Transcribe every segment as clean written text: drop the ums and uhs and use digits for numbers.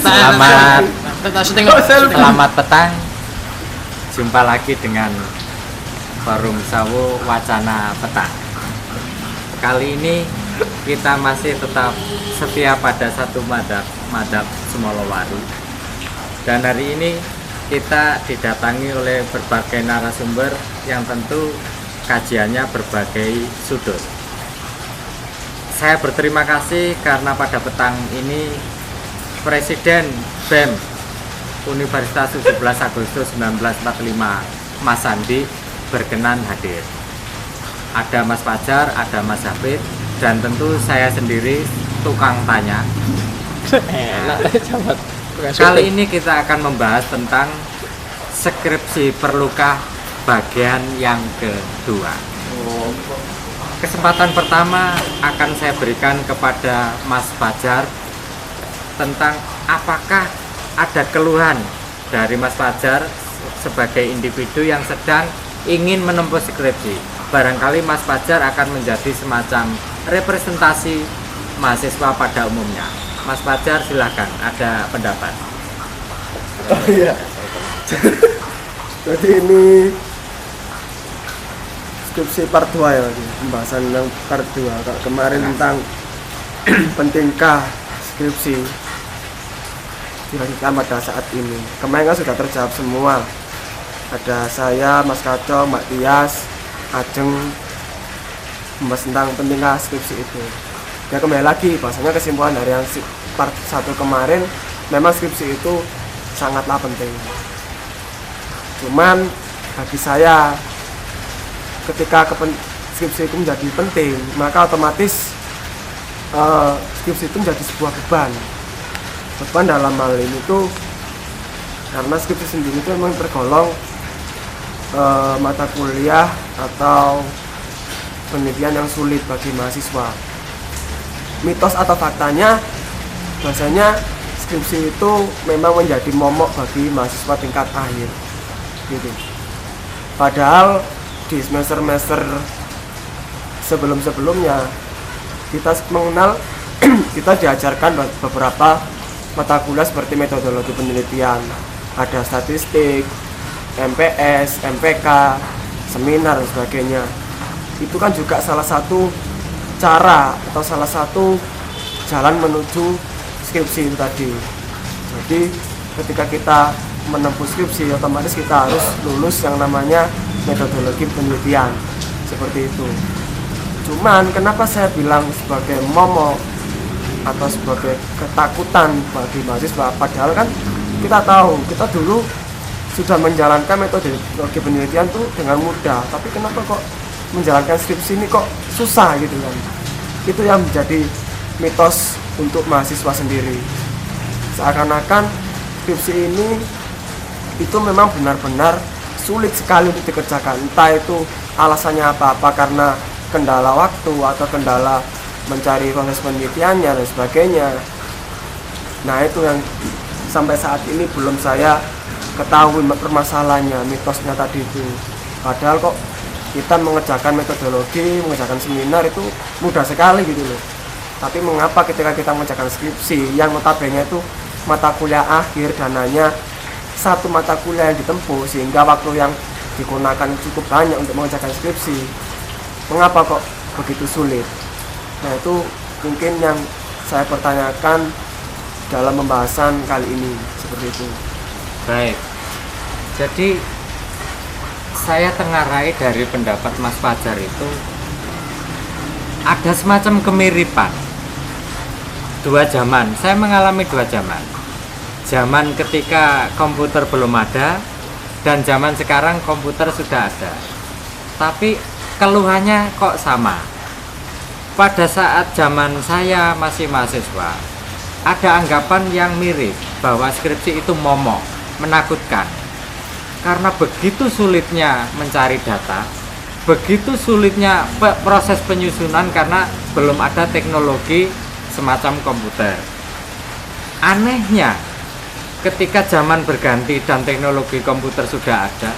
Selamat petang. Jumpa lagi dengan Forum Sawo Wacana Petang. Kali ini kita masih tetap setia pada satu madhab Sumolowaru. Dan hari ini kita didatangi oleh berbagai narasumber yang tentu kajiannya berbagai sudut. Saya berterima kasih karena pada petang ini Presiden BEM Universitas 17 Agustus 1945 Mas Sandi berkenan hadir. Ada Mas Fajar, ada Mas Hafid, dan tentu saya sendiri tukang tanya. Kali ini kita akan membahas tentang skripsi perlukah bagian yang kedua. Kesempatan pertama akan saya berikan kepada Mas Fajar tentang apakah ada keluhan dari Mas Fajar sebagai individu yang sedang ingin menempuh skripsi. Barangkali Mas Fajar akan menjadi semacam representasi mahasiswa pada umumnya. Mas Fajar silahkan, ada pendapat. Oh iya. Jadi ini skripsi part 2 ya, pembahasan yang part 2. Kalau kemarin tentang pentingkah skripsi dilanjutkan pada saat ini. Kemarin kan sudah terjawab semua. Ada saya, Mas Kaco, Mbak Tias, Ajeng membahas tentang pentingkah skripsi itu. Ya kembali lagi, bahasanya kesimpulan dari yang part 1 kemarin, memang skripsi itu sangatlah penting. Cuman bagi saya, ketika skripsi itu menjadi penting, maka otomatis skripsi itu menjadi sebuah beban dalam hal ini tuh, karena skripsi sendiri itu memang tergolong mata kuliah atau penelitian yang sulit bagi mahasiswa. Mitos atau faktanya, bahasanya skripsi itu memang menjadi momok bagi mahasiswa tingkat akhir gitu. Padahal di semester sebelumnya kita mengenal kita diajarkan beberapa mata kuliah seperti metodologi penelitian, ada statistik, MPS, MPK, seminar dan sebagainya. Itu kan juga salah satu cara atau salah satu jalan menuju skripsi itu tadi. Jadi ketika kita menempuh skripsi, otomatis kita harus lulus yang namanya metodologi penelitian seperti itu. Cuman kenapa saya bilang sebagai momok atau sebagai ketakutan bagi mahasiswa, padahal kan kita tahu, kita dulu sudah menjalankan metodologi penelitian tuh dengan mudah, tapi kenapa kok menjalankan skripsi ini kok susah gitu kan. Itu yang menjadi mitos untuk mahasiswa sendiri. Seakan-akan skripsi ini itu memang benar-benar sulit sekali untuk dikerjakan. Entah itu alasannya apa karena kendala waktu atau kendala mencari proses penelitiannya dan sebagainya. Nah itu yang sampai saat ini belum saya ketahui permasalahannya, mitosnya tadi itu. Padahal kok kita mengerjakan metodologi, mengerjakan seminar itu mudah sekali gitu loh. Tapi mengapa ketika kita mengerjakan skripsi yang notabene itu mata kuliah akhir dan hanya satu mata kuliah yang ditempuh, sehingga waktu yang digunakan cukup banyak untuk mengerjakan skripsi, mengapa kok begitu sulit? Nah itu mungkin yang saya pertanyakan dalam pembahasan kali ini, seperti itu. Baik, jadi saya tengarai dari pendapat Mas Fajar itu ada semacam kemiripan dua zaman. Saya mengalami dua zaman. Zaman ketika komputer belum ada dan zaman sekarang komputer sudah ada. Tapi keluhannya kok sama. Pada saat zaman saya masih mahasiswa, ada anggapan yang mirip bahwa skripsi itu momok, menakutkan. Karena begitu sulitnya mencari data, begitu sulitnya proses penyusunan karena belum ada teknologi semacam komputer. Anehnya, ketika zaman berganti dan teknologi komputer sudah ada,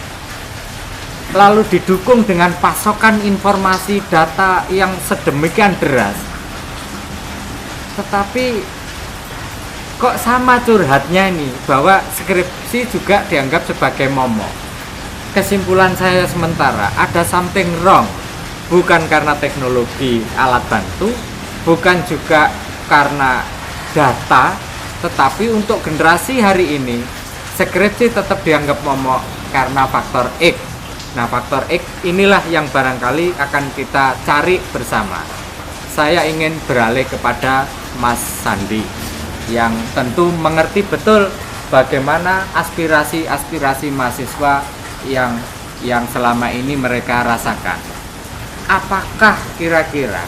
lalu didukung dengan pasokan informasi data yang sedemikian deras, tetapi kok sama curhatnya ini bahwa skripsi juga dianggap sebagai momok. Kesimpulan saya sementara, ada something wrong, bukan karena teknologi alat bantu, bukan juga karena data, tetapi untuk generasi hari ini skripsi tetap dianggap momok karena faktor X. Nah, faktor X inilah yang barangkali akan kita cari bersama. Saya ingin beralih kepada Mas Sandi yang tentu mengerti betul bagaimana aspirasi-aspirasi mahasiswa yang selama ini mereka rasakan. Apakah kira-kira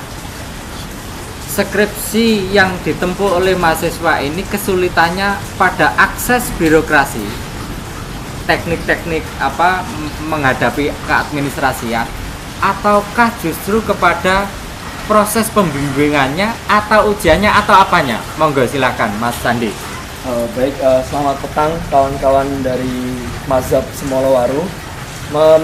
skripsi yang ditempuh oleh mahasiswa ini kesulitannya pada akses birokrasi, teknik-teknik menghadapi keadministrasian, ataukah justru kepada proses pembimbingannya atau ujiannya atau apanya? Monggo silakan Mas Sandi. Baik, selamat petang kawan-kawan dari Mazhab Semolowaru.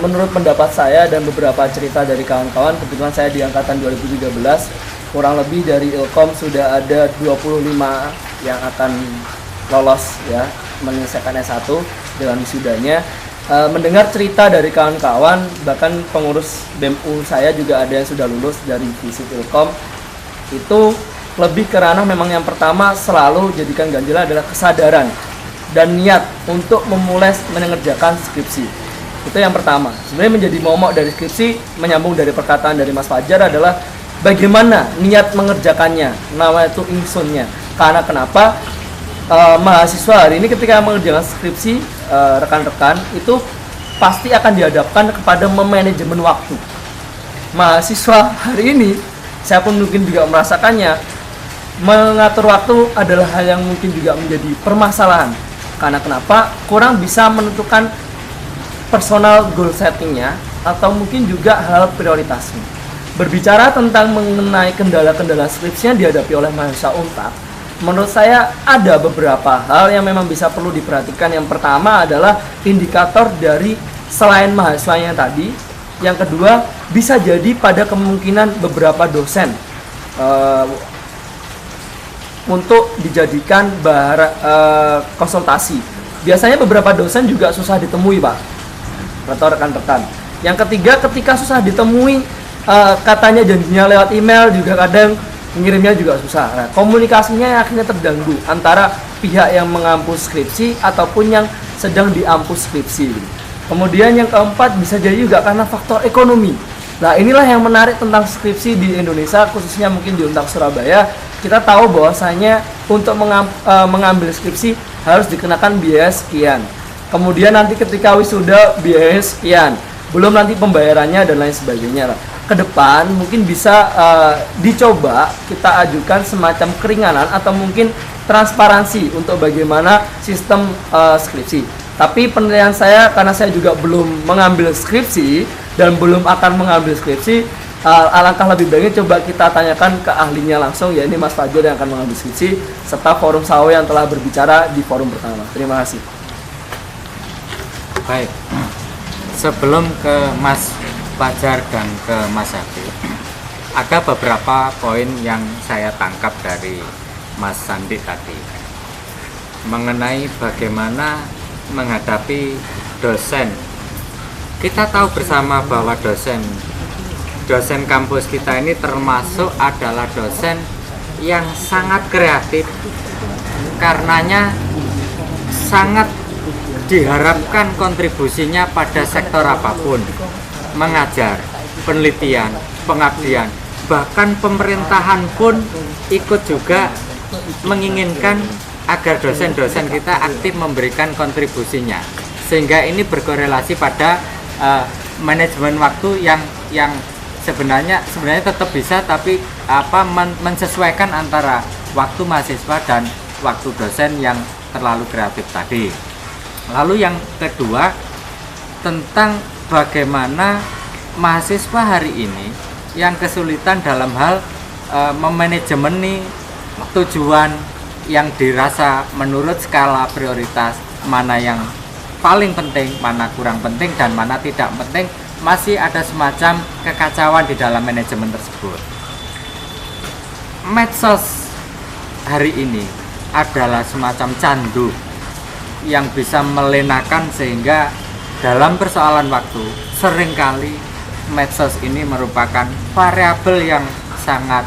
Menurut pendapat saya dan beberapa cerita dari kawan-kawan, kebetulan saya di angkatan 2013, kurang lebih dari Ilkom sudah ada 25 yang akan lolos ya, menyelesaikan S1 dengan wisudanya. Mendengar cerita dari kawan-kawan, bahkan pengurus BEM-U saya juga ada yang sudah lulus dari Visip Ilkom. Itu lebih ke ranah memang yang pertama selalu jadikan ganjalan adalah kesadaran dan niat untuk memulai mengerjakan skripsi. Itu yang pertama. Sebenarnya menjadi momok dari skripsi, menyambung dari perkataan dari Mas Fajar adalah bagaimana niat mengerjakannya, nama itu ingsunnya. Karena kenapa? Mahasiswa hari ini ketika mengerjakan skripsi, rekan-rekan itu pasti akan dihadapkan kepada memanajemen waktu. Mahasiswa hari ini, saya pun mungkin juga merasakannya, mengatur waktu adalah hal yang mungkin juga menjadi permasalahan. Karena kenapa? Kurang bisa menentukan personal goal settingnya atau mungkin juga hal prioritasnya. Berbicara tentang mengenai kendala-kendala skripsi yang dihadapi oleh mahasiswa Unpad, menurut saya ada beberapa hal yang memang bisa perlu diperhatikan. Yang pertama adalah indikator dari selain mahasiswanya tadi. Yang kedua, bisa jadi pada kemungkinan beberapa dosen untuk dijadikan konsultasi. Biasanya beberapa dosen juga susah ditemui, Pak, atau rekan-rekan. Yang ketiga, ketika susah ditemui, katanya janjinya lewat email juga kadang ngirimnya juga susah. Nah, komunikasinya akhirnya terganggu antara pihak yang mengampus skripsi ataupun yang sedang diampus skripsi. Kemudian yang keempat bisa jadi juga karena faktor ekonomi. Nah, inilah yang menarik tentang skripsi di Indonesia, khususnya mungkin di Untak Surabaya. Kita tahu bahwasanya untuk mengambil skripsi harus dikenakan biaya sekian. Kemudian nanti ketika wisuda biaya sekian. Belum nanti pembayarannya dan lain sebagainya. Ke depan mungkin bisa dicoba kita ajukan semacam keringanan atau mungkin transparansi untuk bagaimana sistem skripsi. Tapi penilaian saya, karena saya juga belum mengambil skripsi dan belum akan mengambil skripsi, alangkah lebih baiknya coba kita tanyakan ke ahlinya langsung, ya ini Mas Fajar yang akan mengambil skripsi serta forum Sawo yang telah berbicara di forum pertama. Terima kasih. Baik, sebelum ke Mas Fajar dan ke Mas Habib, ada beberapa poin yang saya tangkap dari Mas Sandi tadi mengenai bagaimana menghadapi dosen. Kita tahu bersama bahwa dosen kampus kita ini termasuk adalah dosen yang sangat kreatif, karenanya sangat diharapkan kontribusinya pada sektor apapun, mengajar, penelitian, pengabdian, bahkan pemerintahan pun ikut juga menginginkan agar dosen-dosen kita aktif memberikan kontribusinya, sehingga ini berkorelasi pada manajemen waktu yang sebenarnya tetap bisa, tapi mensesuaikan antara waktu mahasiswa dan waktu dosen yang terlalu kreatif tadi. Lalu yang kedua, tentang bagaimana mahasiswa hari ini yang kesulitan dalam hal memanajemeni tujuan yang dirasa menurut skala prioritas, mana yang paling penting, mana kurang penting, dan mana tidak penting. Masih ada semacam kekacauan di dalam manajemen tersebut. Medsos hari ini adalah semacam candu yang bisa melenakan, sehingga dalam persoalan waktu seringkali medsos ini merupakan variabel yang sangat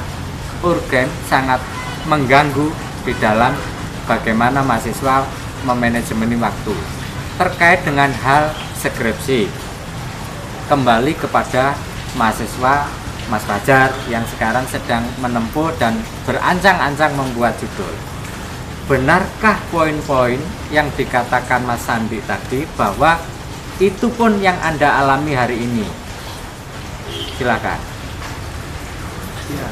urgen, sangat mengganggu di dalam bagaimana mahasiswa memanajemeni waktu. Terkait dengan hal skripsi, kembali kepada mahasiswa Mas Fajar yang sekarang sedang menempuh dan berancang-ancang membuat judul. Benarkah poin-poin yang dikatakan Mas Sandi tadi bahwa itu pun yang Anda alami hari ini? Silakan. Ya.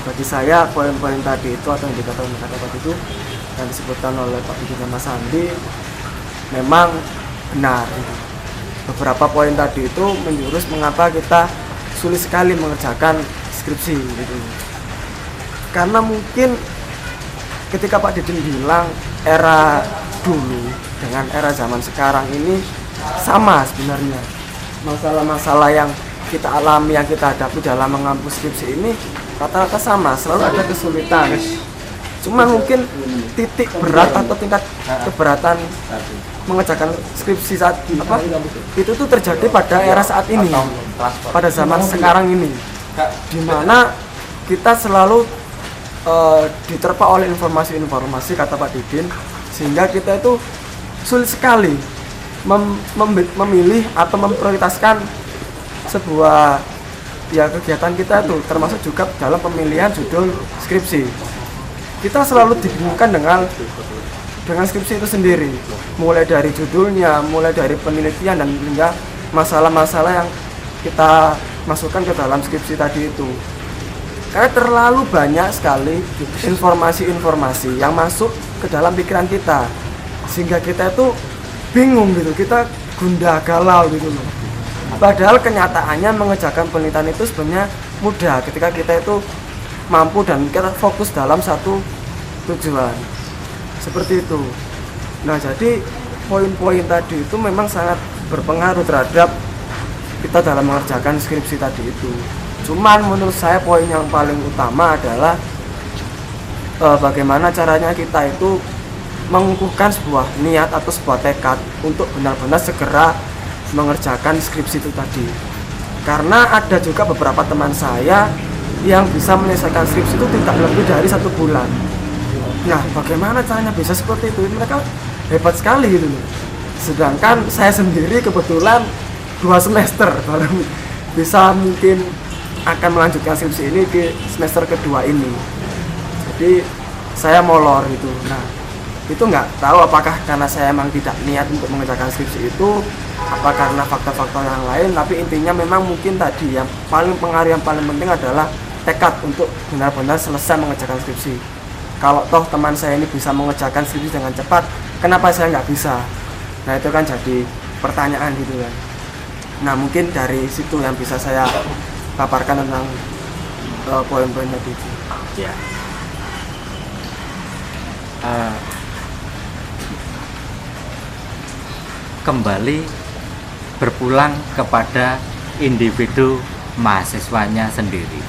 Bagi saya poin-poin tadi itu atau yang dikatakan tadi itu yang disebutkan oleh Pak Didi dan Mas Sandi memang benar. Beberapa poin tadi itu menjurus mengapa kita sulit sekali mengerjakan skripsi gitu. Karena mungkin ketika Pak Didin bilang era dulu dengan era zaman sekarang ini sama sebenarnya. Masalah-masalah yang kita alami, yang kita hadapi dalam mengampu skripsi ini rata-rata sama, selalu ada kesulitan. Cuma mungkin titik berat atau tingkat keberatan mengerjakan skripsi saat itu tuh terjadi pada era saat ini, pada zaman sekarang ini, di mana kita selalu diterpa oleh informasi-informasi, kata Pak Didin, sehingga kita itu sulit sekali memilih atau memprioritaskan sebuah kegiatan kita itu, termasuk juga dalam pemilihan judul skripsi. Kita selalu dibingungkan dengan skripsi itu sendiri, mulai dari judulnya, mulai dari penelitian, dan hingga masalah-masalah yang kita masukkan ke dalam skripsi tadi itu. Karena terlalu banyak sekali informasi-informasi yang masuk ke dalam pikiran kita, sehingga kita itu bingung gitu, kita gundah galau gitu loh. Padahal kenyataannya mengerjakan penelitian itu sebenarnya mudah ketika kita itu mampu dan kita fokus dalam satu tujuan. Seperti itu. Nah, jadi poin-poin tadi itu memang sangat berpengaruh terhadap kita dalam mengerjakan skripsi tadi itu. Cuman menurut saya poin yang paling utama adalah bagaimana caranya kita itu mengukuhkan sebuah niat atau sebuah tekad untuk benar-benar segera mengerjakan skripsi itu tadi. Karena ada juga beberapa teman saya yang bisa menyelesaikan skripsi itu tidak lebih dari 1 bulan. Nah, bagaimana caranya bisa seperti itu? Mereka hebat sekali gitu loh. Sedangkan saya sendiri kebetulan 2 semester baru bisa mungkin akan melanjutkan skripsi ini di semester kedua ini. Jadi saya molor gitu. Nah, itu nggak tahu apakah karena saya memang tidak niat untuk mengerjakan skripsi itu, apa karena faktor-faktor yang lain. Tapi intinya memang mungkin tadi yang paling pengaruh, yang paling penting adalah tekad untuk benar-benar selesai mengerjakan skripsi. Kalau toh teman saya ini bisa mengerjakan skripsi dengan cepat, kenapa saya nggak bisa? Nah, itu kan jadi pertanyaan gitu kan. Nah, mungkin dari situ yang bisa saya paparkan tentang poin-poin tadi. Ya. Kembali berpulang kepada individu mahasiswanya sendiri.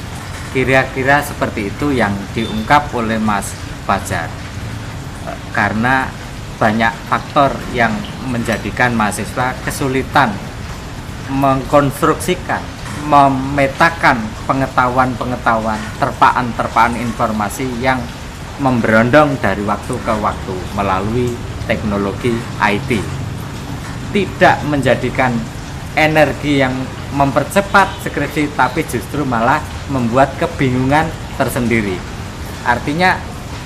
Kira-kira seperti itu yang diungkap oleh Mas Fajar. Karena banyak faktor yang menjadikan mahasiswa kesulitan mengkonstruksikan, memetakan pengetahuan-pengetahuan, terpaan-terpaan informasi yang memberondong dari waktu ke waktu melalui teknologi IT. Tidak menjadikan energi yang mempercepat skripsi, tapi justru malah membuat kebingungan tersendiri. Artinya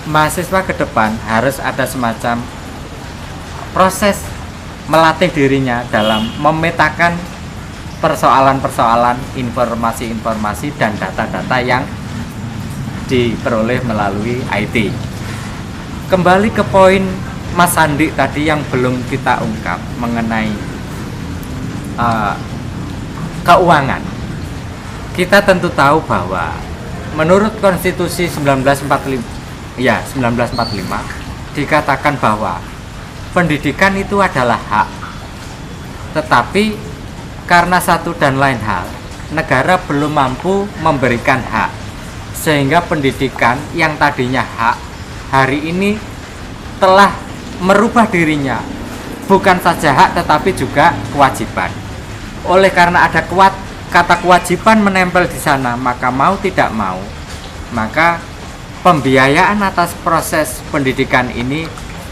mahasiswa ke depan harus ada semacam proses melatih dirinya dalam memetakan persoalan-persoalan, informasi-informasi dan data-data yang diperoleh melalui IT. Kembali ke poin Mas Sandi tadi yang belum kita ungkap mengenai keuangan. Kita tentu tahu bahwa menurut Konstitusi 1945 dikatakan bahwa pendidikan itu adalah hak. Tetapi karena satu dan lain hal, negara belum mampu memberikan hak, sehingga pendidikan yang tadinya hak hari ini telah merubah dirinya, bukan saja hak tetapi juga kewajiban. Oleh karena ada kata kewajiban menempel di sana, maka mau tidak mau, maka pembiayaan atas proses pendidikan ini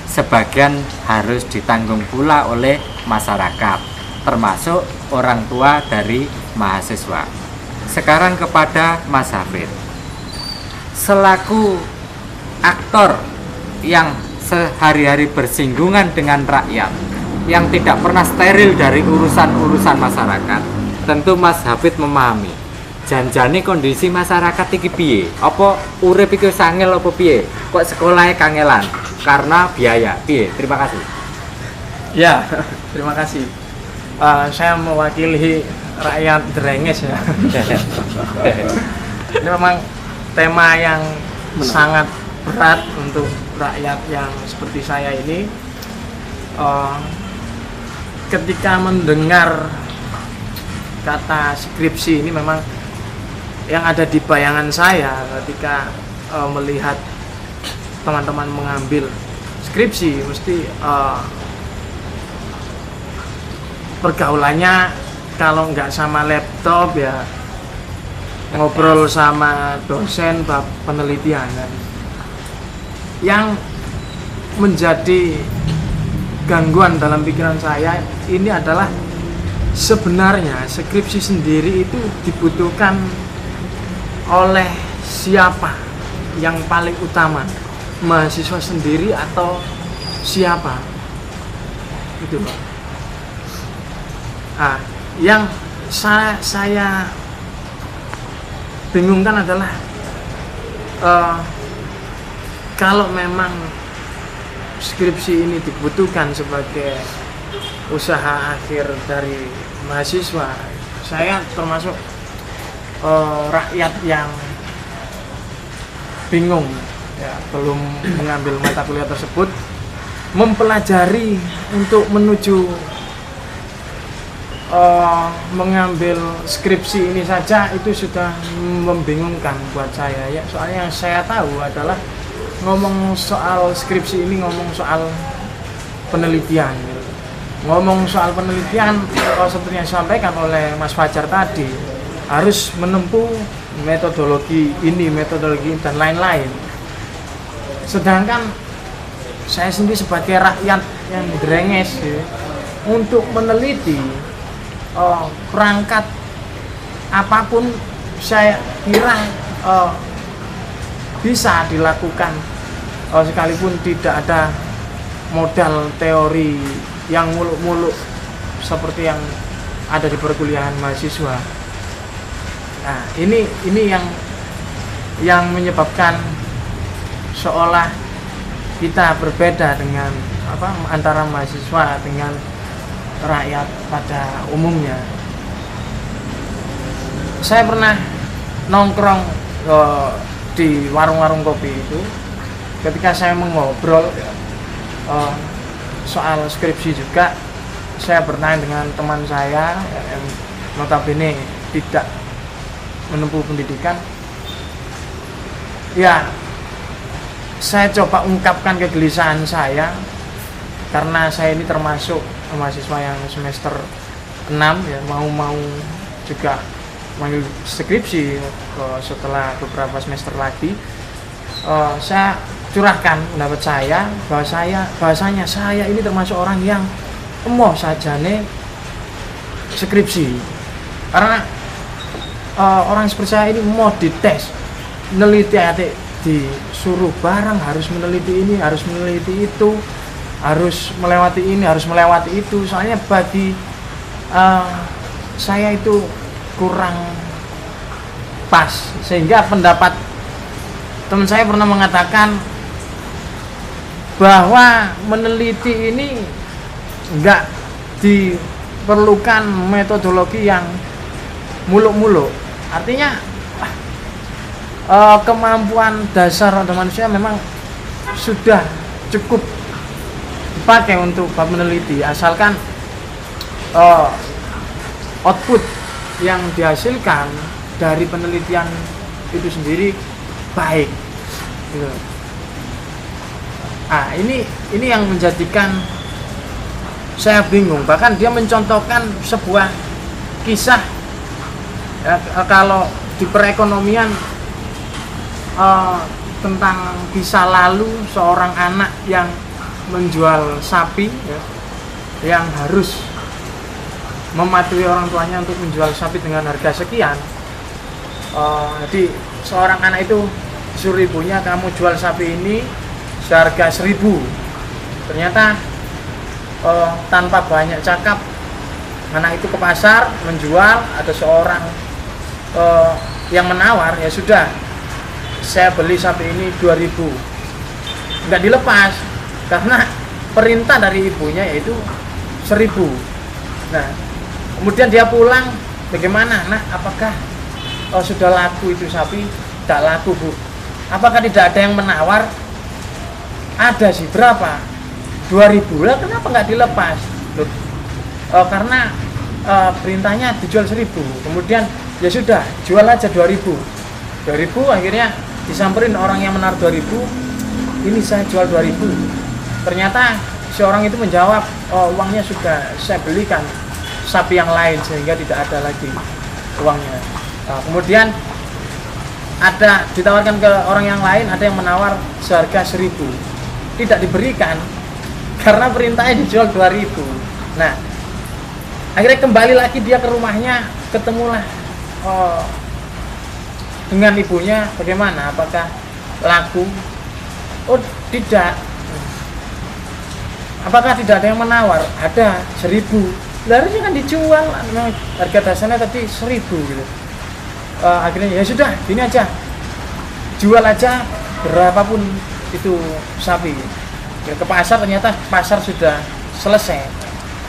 sebagian harus ditanggung pula oleh masyarakat, termasuk orang tua dari mahasiswa. Sekarang kepada Mas Hafid, selaku aktor yang sehari-hari bersinggungan dengan rakyat, yang tidak pernah steril dari urusan-urusan masyarakat, tentu Mas Hafid memahami janjane kondisi masyarakat iki piye? Apa urip iki sangel apa piye? Kok sekolahnya kangelan karena biaya piye? Terima kasih. Ya, terima kasih. Saya mewakili rakyat Drenges ya. Ini memang tema yang sangat berat untuk rakyat yang seperti saya ini. Ketika mendengar kata skripsi ini memang yang ada di bayangan saya ketika melihat teman-teman mengambil skripsi, mesti pergaulannya kalau nggak sama laptop ya ngobrol sama dosen bab penelitian kan. Yang menjadi gangguan dalam pikiran saya ini adalah sebenarnya skripsi sendiri itu dibutuhkan oleh siapa yang paling utama, mahasiswa sendiri atau siapa itu loh. Nah, yang saya bingungkan adalah kalau memang skripsi ini dibutuhkan sebagai usaha akhir dari mahasiswa, saya termasuk rakyat yang bingung ya, belum mengambil mata kuliah tersebut, mempelajari untuk menuju mengambil skripsi ini saja itu sudah membingungkan buat saya ya. Soalnya yang saya tahu adalah ngomong soal skripsi ini ngomong soal penelitian. Ngomong soal penelitian, seperti yang disampaikan oleh Mas Fajar tadi, harus menempuh metodologi ini, metodologi dan lain-lain. Sedangkan saya sendiri sebagai rakyat yang Drenges ya, untuk meneliti perangkat apapun saya kira bisa dilakukan sekalipun tidak ada modal teori yang muluk-muluk seperti yang ada di perkuliahan mahasiswa. Nah, ini yang menyebabkan seolah kita berbeda dengan antara mahasiswa dengan rakyat pada umumnya. Saya pernah nongkrong di warung-warung kopi itu ketika saya mengobrol soal skripsi juga. Saya bertanya dengan teman saya yang notabene tidak menempuh pendidikan. Ya, saya coba ungkapkan kegelisahan saya karena saya ini termasuk mahasiswa yang semester 6 ya, mau juga mengambil skripsi setelah beberapa semester lagi. Saya curahkan pendapat saya bahwasanya saya ini termasuk orang yang emoh sajane skripsi, karena orang seperti saya ini mau dites, meneliti disuruh barang harus meneliti ini, harus meneliti itu, harus melewati ini, harus melewati itu. Soalnya bagi saya itu kurang pas, sehingga pendapat teman saya pernah mengatakan bahwa meneliti ini enggak diperlukan metodologi yang muluk-muluk. Artinya kemampuan dasar manusia memang sudah cukup dipakai untuk bab meneliti, asalkan output yang dihasilkan dari penelitian itu sendiri baik gitu. Ini yang menjadikan saya bingung. Bahkan dia mencontohkan sebuah kisah ya, kalau di perekonomian tentang kisah lalu seorang anak yang menjual sapi ya, yang harus mematuhi orang tuanya untuk menjual sapi dengan harga sekian. Jadi seorang anak itu disuruh ibunya, kamu jual sapi ini seharga 1.000. Ternyata tanpa banyak cakap, anak itu ke pasar menjual, ada seorang yang menawar, ya sudah, saya beli sapi ini 2.000. Nggak dilepas karena perintah dari ibunya yaitu 1.000. Nah, kemudian dia pulang, bagaimana? Nah, apakah sudah laku itu sapi? Tidak laku, Bu. Apakah tidak ada yang menawar? Ada sih, berapa? 2.000. Lah kenapa nggak dilepas? Loh, karena perintahnya dijual 1.000. Kemudian ya sudah, jual aja 2.000. 2.000 akhirnya disamperin orang yang menaruh 2.000. Ini saya jual 2.000. Ternyata si orang itu menjawab, uangnya sudah saya belikan sapi yang lain sehingga tidak ada lagi uangnya. Kemudian ada ditawarkan ke orang yang lain, ada yang menawar seharga 1.000, tidak diberikan karena perintahnya dijual 2.000. Nah, akhirnya kembali lagi dia ke rumahnya, ketemulah dengan ibunya. Bagaimana? Apakah laku? Oh, tidak. Apakah tidak ada yang menawar? Ada, 1.000. Harusnya kan dijual, harga dasarnya tadi 1.000 gitu. Akhirnya ya sudah, gini aja, jual aja berapapun itu sapi. Ke pasar, ternyata pasar sudah selesai.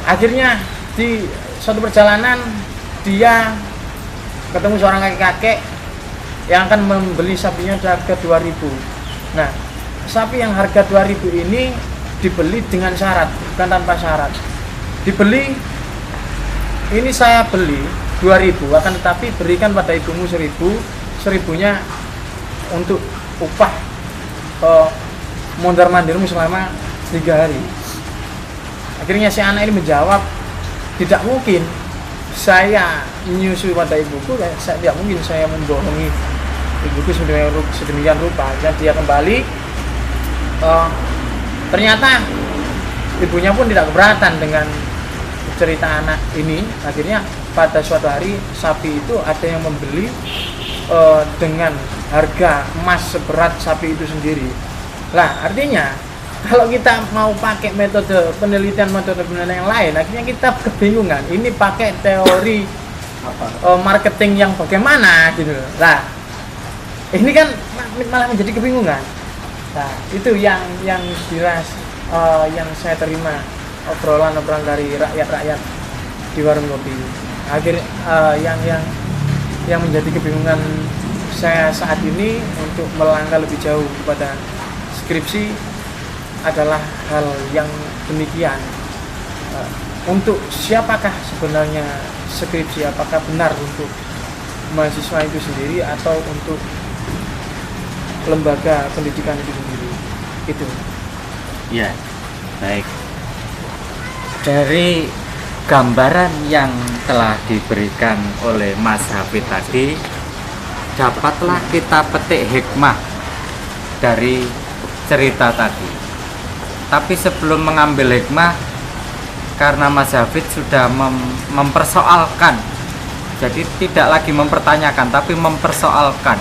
Akhirnya di suatu perjalanan dia ketemu seorang kakek-kakek yang akan membeli sapinya harga 2.000. Nah, sapi yang harga 2.000 ini dibeli dengan syarat, bukan tanpa syarat. Dibeli, ini saya beli 2.000, akan tetapi berikan pada ibumu 1.000, 1.000-nya untuk upah mondar-mandirmu selama 3 hari. Akhirnya si anak ini menjawab, tidak mungkin saya menyusui pada ibuku, tidak mungkin saya membohongi ibuku sedemikian rupa. Dan dia kembali, ternyata ibunya pun tidak keberatan dengan cerita anak ini. Akhirnya pada suatu hari sapi itu ada yang membeli dengan harga emas seberat sapi itu sendiri. Lah, artinya kalau kita mau pakai metode penelitian yang lain, akhirnya kita kebingungan. Ini pakai teori marketing yang bagaimana gitu. Lah, ini kan malah menjadi kebingungan. Nah, itu yang yang saya terima obrolan dari rakyat-rakyat di warung kopi. Akhirnya yang menjadi kebingungan saya saat ini untuk melangkah lebih jauh kepada skripsi adalah hal yang demikian. Untuk siapakah sebenarnya skripsi? Apakah benar untuk mahasiswa itu sendiri atau untuk lembaga pendidikan itu sendiri? Itu. Ya, baik. Dari gambaran yang telah diberikan oleh Mas Hafid tadi, dapatlah kita petik hikmah dari cerita tadi. Tapi sebelum mengambil hikmah, karena Mas Hafid sudah mempersoalkan, jadi tidak lagi mempertanyakan tapi mempersoalkan,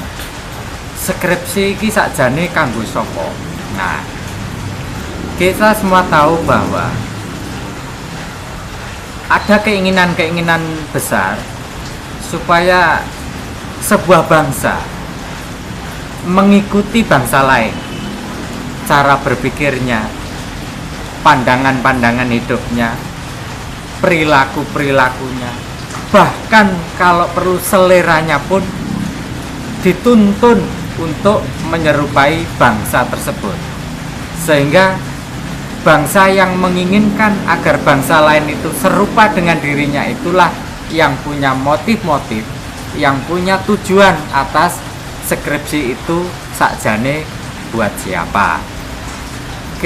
skripsi iki sakjane kanggo sapa. Nah, kita semua tahu bahwa ada keinginan-keinginan besar supaya sebuah bangsa mengikuti bangsa lain, cara berpikirnya, pandangan-pandangan hidupnya, perilaku-perilakunya, bahkan kalau perlu seleranya pun dituntun untuk menyerupai bangsa tersebut. Sehingga bangsa yang menginginkan agar bangsa lain itu serupa dengan dirinya itulah yang punya motif-motif, yang punya tujuan atas skripsi itu sakjane buat siapa.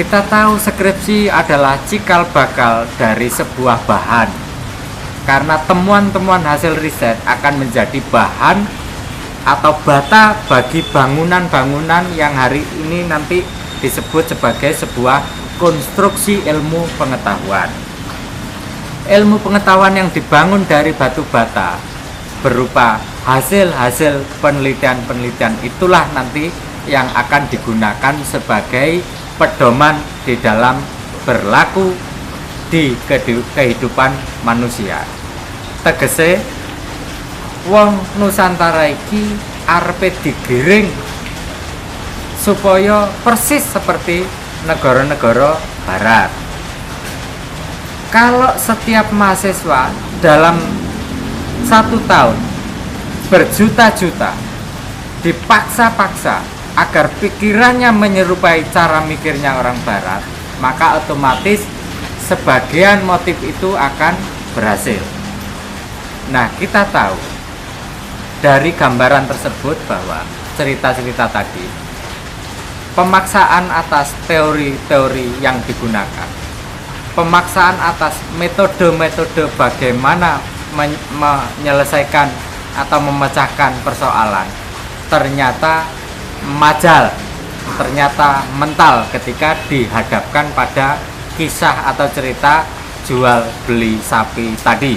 Kita tahu skripsi adalah cikal bakal dari sebuah bahan, karena temuan-temuan hasil riset akan menjadi bahan atau bata bagi bangunan-bangunan yang hari ini nanti disebut sebagai sebuah konstruksi ilmu pengetahuan. Ilmu pengetahuan yang dibangun dari batu bata berupa hasil-hasil penelitian-penelitian itulah nanti yang akan digunakan sebagai pedoman di dalam berlaku di kehidupan manusia. Tegese wong Nusantara iki arepe digiring supaya persis seperti negara-negara barat. Kalau setiap mahasiswa dalam 1 tahun berjuta-juta dipaksa-paksa agar pikirannya menyerupai cara mikirnya orang barat, maka otomatis sebagian motif itu akan berhasil. Nah, kita tahu dari gambaran tersebut bahwa cerita-cerita tadi, pemaksaan atas teori-teori yang digunakan, pemaksaan atas metode-metode bagaimana menyelesaikan atau memecahkan persoalan, ternyata majal, ternyata mental ketika dihadapkan pada kisah atau cerita jual beli sapi tadi.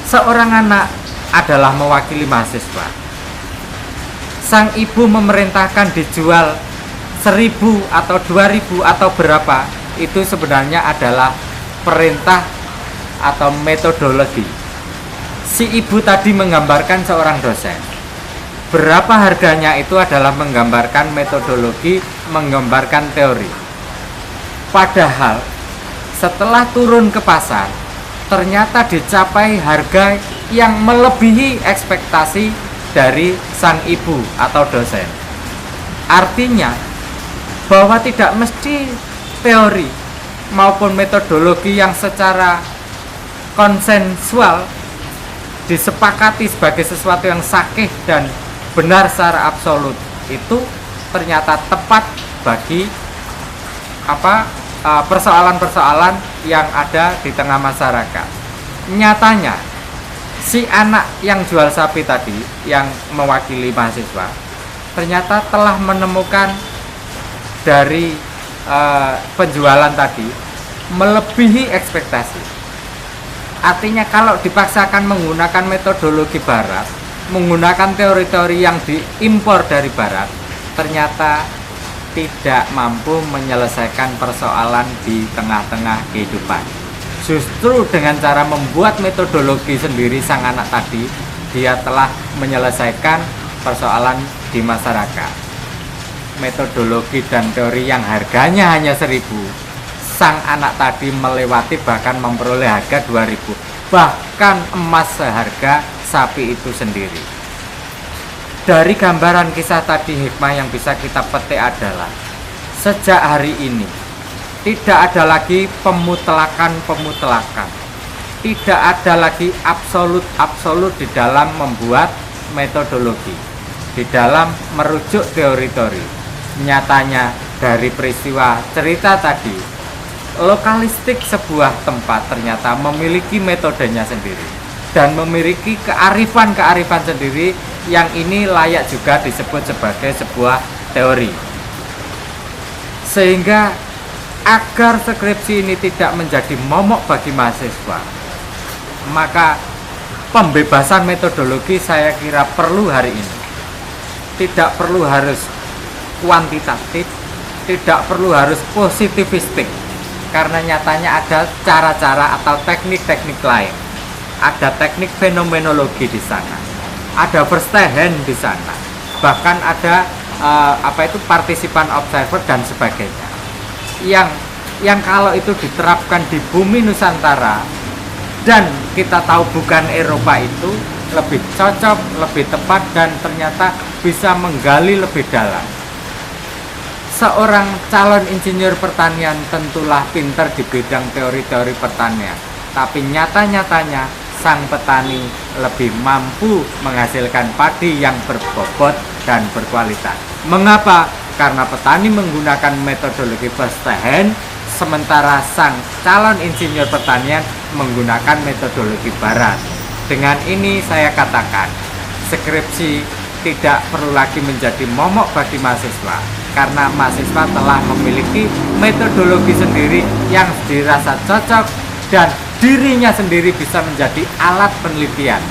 Seorang anak adalah mewakili mahasiswa. Sang ibu memerintahkan dijual 1.000 atau 2.000 atau berapa, itu sebenarnya adalah perintah atau metodologi. Si ibu tadi menggambarkan seorang dosen. Berapa harganya itu adalah menggambarkan metodologi, menggambarkan teori. Padahal setelah turun ke pasar, ternyata dicapai harga yang melebihi ekspektasi dari sang ibu atau dosen. Artinya bahwa tidak mesti teori maupun metodologi yang secara konsensual disepakati sebagai sesuatu yang sahih dan benar secara absolut itu ternyata tepat bagi persoalan-persoalan yang ada di tengah masyarakat. Nyatanya si anak yang jual sapi tadi yang mewakili mahasiswa ternyata telah menemukan dari penjualan tadi melebihi ekspektasi. Artinya kalau dipaksakan menggunakan metodologi barat, menggunakan teori-teori yang diimpor dari barat, ternyata tidak mampu menyelesaikan persoalan di tengah-tengah kehidupan. Justru dengan cara membuat metodologi sendiri sang anak tadi, dia telah menyelesaikan persoalan di masyarakat. Metodologi dan teori yang harganya hanya 1.000, sang anak tadi melewati bahkan memperoleh harga 2.000, bahkan emas seharga sapi itu sendiri. Dari gambaran kisah tadi, hikmah yang bisa kita petik adalah sejak hari ini tidak ada lagi pemutlakan, tidak ada lagi absolut di dalam membuat metodologi, di dalam merujuk teori-teori. Nyatanya dari peristiwa cerita tadi, lokalistik sebuah tempat ternyata memiliki metodenya sendiri dan memiliki kearifan-kearifan sendiri yang ini layak juga disebut sebagai sebuah teori. Sehingga agar skripsi ini tidak menjadi momok bagi mahasiswa, maka pembebasan metodologi saya kira perlu hari ini. Tidak perlu harus kuantitatif, tidak perlu harus positivistik, karena nyatanya ada cara-cara atau teknik-teknik lain. Ada teknik fenomenologi di sana, ada Verstehen di sana, bahkan ada partisipan observer dan sebagainya. Yang kalau itu diterapkan di bumi Nusantara dan kita tahu bukan Eropa, itu lebih cocok, lebih tepat, dan ternyata bisa menggali lebih dalam. Seorang calon insinyur pertanian tentulah pintar di bidang teori-teori pertanian, tapi nyata-nyatanya sang petani lebih mampu menghasilkan padi yang berbobot dan berkualitas. Mengapa? karena petani menggunakan metodologi Verstehen, sementara sang calon insinyur pertanian menggunakan metodologi barat. Dengan ini saya katakan, skripsi tidak perlu lagi menjadi momok bagi mahasiswa, karena mahasiswa telah memiliki metodologi sendiri yang dirasa cocok dan dirinya sendiri bisa menjadi alat penelitian.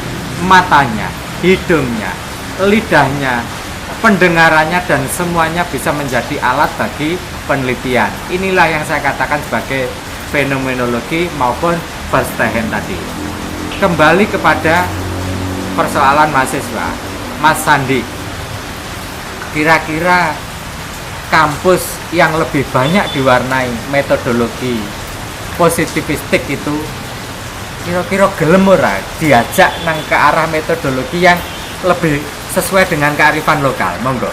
Matanya, hidungnya, lidahnya, pendengarannya, dan semuanya bisa menjadi alat bagi penelitian. Inilah yang saya katakan sebagai fenomenologi maupun Verstehen tadi. Kembali kepada persoalan mahasiswa, Mas Sandi, kira-kira kampus yang lebih banyak diwarnai metodologi positivistik itu kira-kira gelem ora diajak nang ke arah metodologi yang lebih sesuai dengan kearifan lokal? Monggo.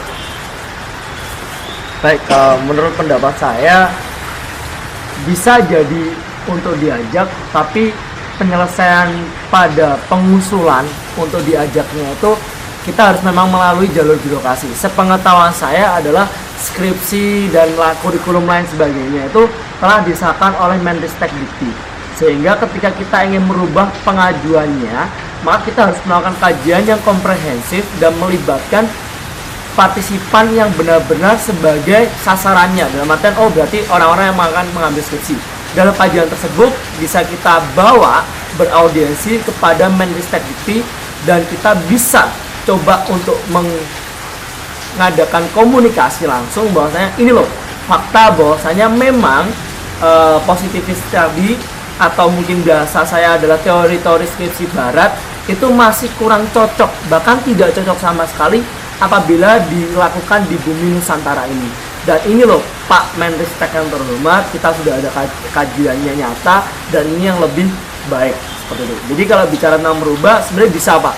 Baik, menurut pendapat saya bisa jadi untuk diajak, tapi penyelesaian pada pengusulan untuk diajaknya itu kita harus memang melalui jalur birokrasi. Sepengetahuan saya adalah skripsi dan kurikulum lain sebagainya itu telah disahkan oleh Menristek Dikti. Sehingga ketika kita ingin merubah pengajuannya, maka kita harus melakukan kajian yang komprehensif dan melibatkan partisipan yang benar-benar sebagai sasarannya. Dalam artian, berarti orang-orang yang akan mengambil skripsi. Dalam kajian tersebut bisa kita bawa beraudiensi kepada Menristek Dikti, dan kita bisa coba untuk mengadakan komunikasi langsung bahwasanya ini loh fakta bahwasanya memang positivis tadi, atau mungkin bahasa saya adalah teori-teori skripsi barat, itu masih kurang cocok, bahkan tidak cocok sama sekali apabila dilakukan di bumi Nusantara ini. Dan ini loh Pak Menristek yang terhormat, kita sudah ada kajiannya nyata, dan ini yang lebih baik seperti itu. Jadi kalau bicara tentang merubah, sebenarnya bisa Pak,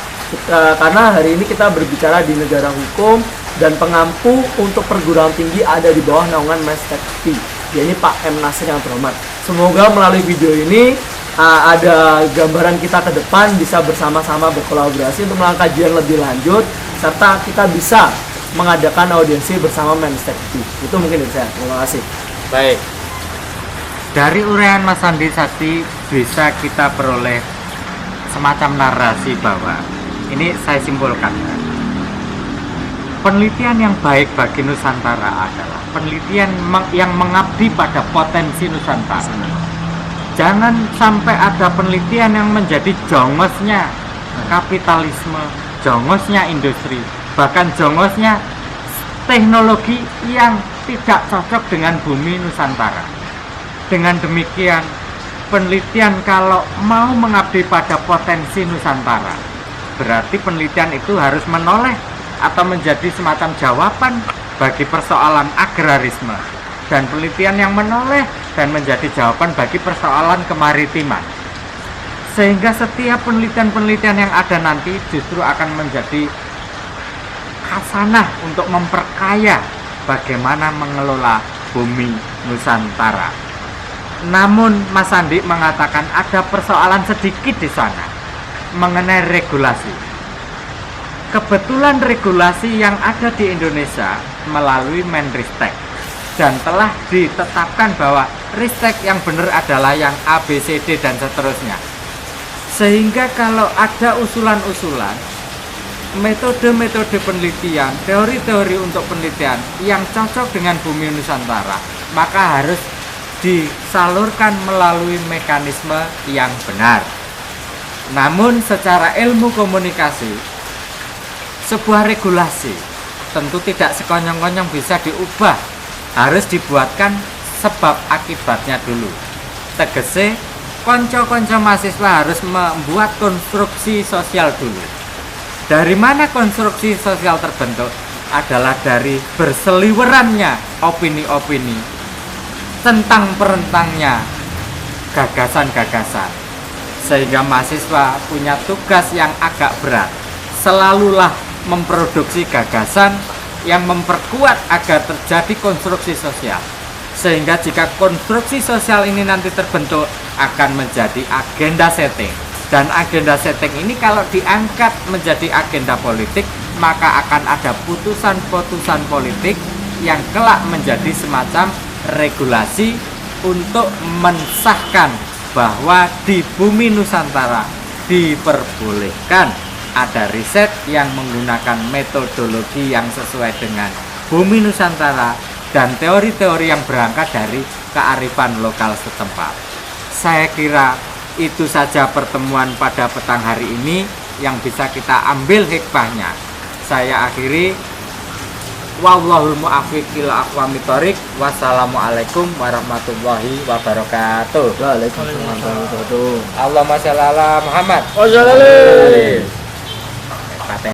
karena hari ini kita berbicara di negara hukum, dan pengampu untuk perguruan tinggi ada di bawah naungan Menristek Dikti, yaitu Pak M. Nasir yang terhormat. Semoga melalui video ini ada gambaran kita ke depan, bisa bersama-sama berkolaborasi untuk melakukan kajian lebih lanjut, serta kita bisa mengadakan audiensi bersama Menristek Dikti. Itu mungkin dari saya. Terima kasih. Baik. Dari uraian Mas Sandi tadi bisa kita peroleh semacam narasi bahwa ini saya simpulkan. Penelitian yang baik bagi Nusantara adalah penelitian yang mengabdi pada potensi Nusantara. Jangan sampai ada penelitian yang menjadi jongosnya kapitalisme, jongosnya industri, bahkan jongosnya teknologi yang tidak cocok dengan bumi Nusantara. Dengan demikian, penelitian kalau mau mengabdi pada potensi Nusantara, berarti penelitian itu harus menoleh atau menjadi semacam jawaban bagi persoalan agrarisme, dan penelitian yang menoleh dan menjadi jawaban bagi persoalan kemaritiman. Sehingga setiap penelitian-penelitian yang ada nanti justru akan menjadi khasanah untuk memperkaya bagaimana mengelola bumi Nusantara. Namun Mas Sandi mengatakan ada persoalan sedikit di sana mengenai regulasi. Kebetulan regulasi yang ada di Indonesia melalui Menristek, dan telah ditetapkan bahwa Ristek yang benar adalah yang A, B, C, D, dan seterusnya. Sehingga kalau ada usulan-usulan, metode-metode penelitian, teori-teori untuk penelitian yang cocok dengan bumi Nusantara, maka harus disalurkan melalui mekanisme yang benar. Namun secara ilmu komunikasi, sebuah regulasi tentu tidak sekonyong-konyong bisa diubah, harus dibuatkan sebab akibatnya dulu. Tegese konco-konco mahasiswa harus membuat konstruksi sosial dulu. Dari mana konstruksi sosial terbentuk? Adalah dari berseliwerannya opini-opini, tentang-perentangnya gagasan-gagasan. Sehingga mahasiswa punya tugas yang agak berat, selalulah memproduksi gagasan yang memperkuat agar terjadi konstruksi sosial. Sehingga jika konstruksi sosial ini nanti terbentuk, akan menjadi agenda setting. Dan agenda setting ini kalau diangkat menjadi agenda politik, maka akan ada putusan-putusan politik yang kelak menjadi semacam regulasi untuk mensahkan bahwa di bumi Nusantara diperbolehkan ada riset yang menggunakan metodologi yang sesuai dengan bumi Nusantara dan teori-teori yang berangkat dari kearifan lokal setempat. Saya kira itu saja pertemuan pada petang hari ini yang bisa kita ambil hikmahnya. Saya akhiri. Wallahul muwaffiq ila aqwamit thoriq. Wassalamualaikum warahmatullahi wabarakatuh. Waalaikumsalam warahmatullahi wabarakatuh. Allahumma shalli ala Muhammad. Wassalamualaikum.